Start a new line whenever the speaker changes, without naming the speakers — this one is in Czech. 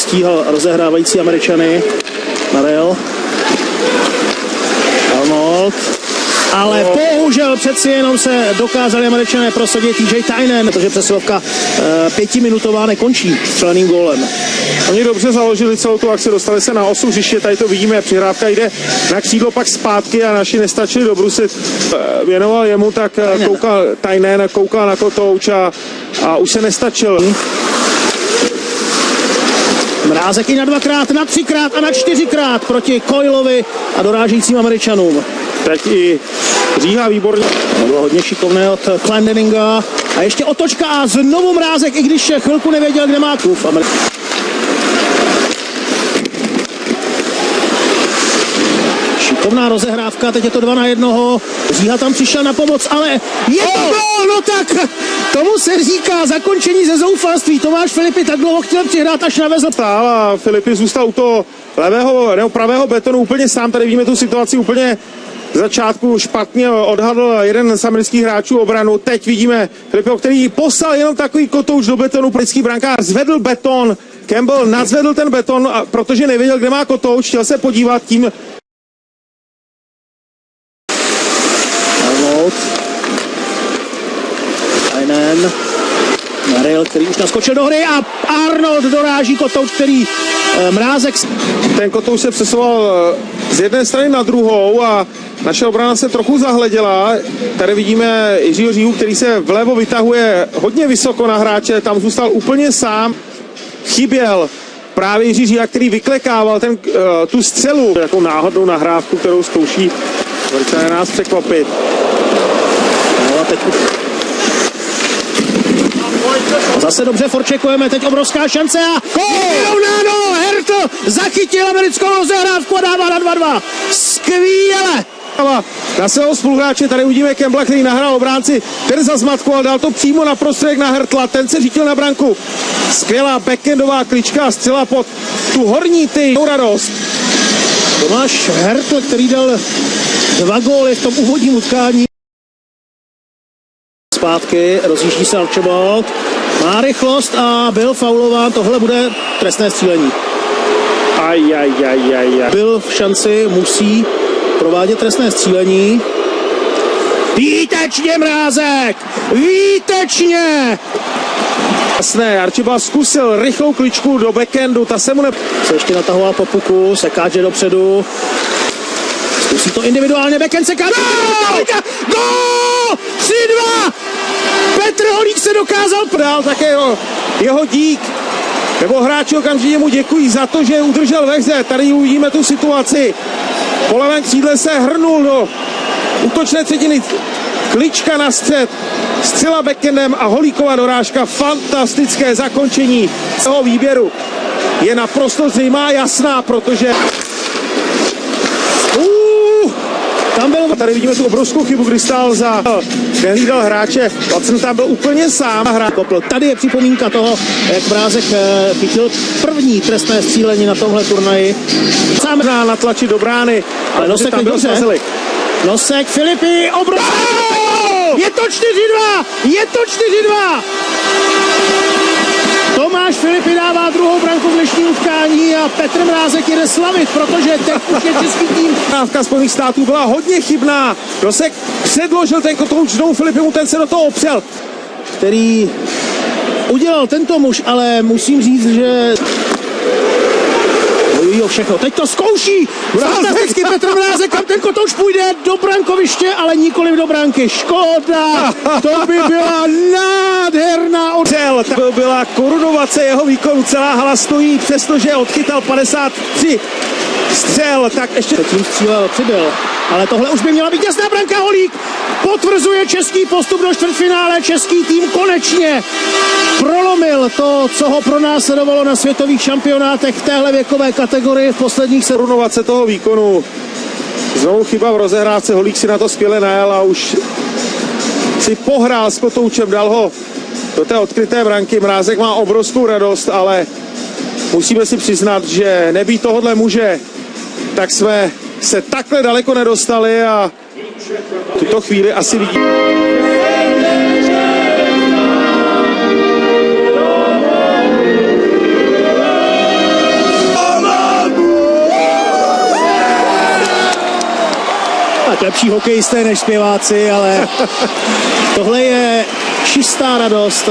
stíhal rozehrávající Američany. Narel. Arnold. Ale bohužel přeci jenom se dokázali Američané prosadit TJ Tynan, protože přesilovka 5minutová nekončí střeleným gólem.
Oni dobře založili celou tu akci, dostali se na osu hřiště, tady to vidíme, přihrávka jde na křídlo, pak zpátky a naši nestačili dobrusit. Věnoval jemu, tak Tynan koukal na Kotouč a už se nestačil.
Mrázek i na 2krát, na 3krát a na 4krát proti Coylovi a dorážejícím Američanům.
Teď i Říha výborně.
To bylo hodně šikovné od Clendeninga. A ještě otočka a znovu Mrázek, i když chvilku nevěděl, kde má kův. Šikovná rozehrávka, teď je to 2-1. Říha tam přišel na pomoc, ale je to gól, no tak tomu se říká zakončení ze zoufalství. Tomáš Filipi tak dlouho chtěl přihrát, až navezl.
A Filipi zůstal u toho levého nebo pravého betonu úplně sám. Tady vidíme tu situaci úplně v začátku špatně odhadl jeden z amerických hráčů obranu. Teď vidíme Filipiho, který poslal jenom takový kotouč do betonu. Britský brankář zvedl beton, Campbell nadzvedl ten beton, protože nevěděl, kde má kotouč, chtěl se podívat tím.
Arnold. Tynan. Narel, který už naskočil do hry a Arnold doráží kotouč, který Mrázek.
Ten kotouč se přesouval z jedné strany na druhou a naše obrana se trochu zahleděla. Tady vidíme Jiřího Říhu, který se vlevo vytahuje hodně vysoko na hráče, tam zůstal úplně sám. Chyběl právě Jiří Říha, který vyklekával tu střelu. Jako náhodnou nahrávku, kterou zkouší Američané nás překvapit.
No a teď zase dobře forčekujeme, teď obrovská šance a vyrovnáno, Hertl zachytil americkou rozehrávku a dává na 2-2. Skvěle!
Na svého spoluhráče tady uvidíme Campbella, který nahrál obránci, ten zazmatkoval, dal to přímo na prostředek na Hertla, ten se řítil na branku. Skvělá backendová klička a střela pod tu horní radost.
Tomáš Hertl, který dal 2 góly v tom úvodním utkání. Zpátky, rozjíždí se Archibald, má rychlost a byl faulován, tohle bude trestné střílení. Byl v šanci, musí provádět trestné střílení. Výtečně Mrázek! Výtečně!
Jasné, Archibald zkusil rychlou kličku do backendu, ta se mu
se ještě natahoval po puku, sekáče dopředu. Zkusí to individuálně, backhand sekáče. Gól! 3-2! Petr Holík se dokázal
dál, také jeho dík. Nebo hráči okamžitě mu děkují za to, že udržel ve hře. Tady uvidíme tu situaci. Po levém křídle se hrnul do útočné třetiny. Klička na střed, střela backendem a Holíkova dorážka. Fantastické zakončení toho výběru. Je naprosto zřejmá, jasná, protože
tam byl...
Tady vidíme tu obrovskou chybu, kdy stál nehlídal hráče. Watson tam byl úplně sám.
Tady je připomínka toho, jak Mrázek chytil první trestné střílení na tomhle turnaji.
Sám natlačit do brány,
ale Nosek je dobře. Nosek, Filipi, obrovský! Je to 4-2! Je to 4-2! Tomáš Filipi dává druhou branku v dnešním utkání a Petr Mrázek jde slavit, protože teď už je český tým.
Právka Spojených států byla hodně chybná. Nosek předložil ten kotouč znovu Filipimu, ten se do toho opřel.
Který udělal tento muž, ale musím říct, že bojují o všechno. Teď to zkouší! Fantastický Petr Mrázek, kam ten kotouč půjde do brankoviště, ale nikoliv do branky. Škoda! To by byla nádherná odcel.
To byla korunovace jeho výkonu. Celá hala stojí, přestože odchytal 53 střel, tak ještě
tím střílel přibyl. Ale tohle už by měla být jasná branka. Holík potvrzuje český postup do čtvrtfinále. Český tým konečně prolomil to, co ho pronásledovalo na světových šampionátech v téhle věkové kategorii v posledních
korunovace toho výkonu. Znovu chyba v rozehrávce, Holík si na to skvěle najel a už si pohrál s kotoučem, dal ho do té odkryté branky. Mrázek má obrovskou radost, ale musíme si přiznat, že nebýt tohohle muže, tak jsme se takhle daleko nedostali a tuto chvíli asi vidíme.
lepší hokejisté než zpěváci, ale tohle je čistá radost.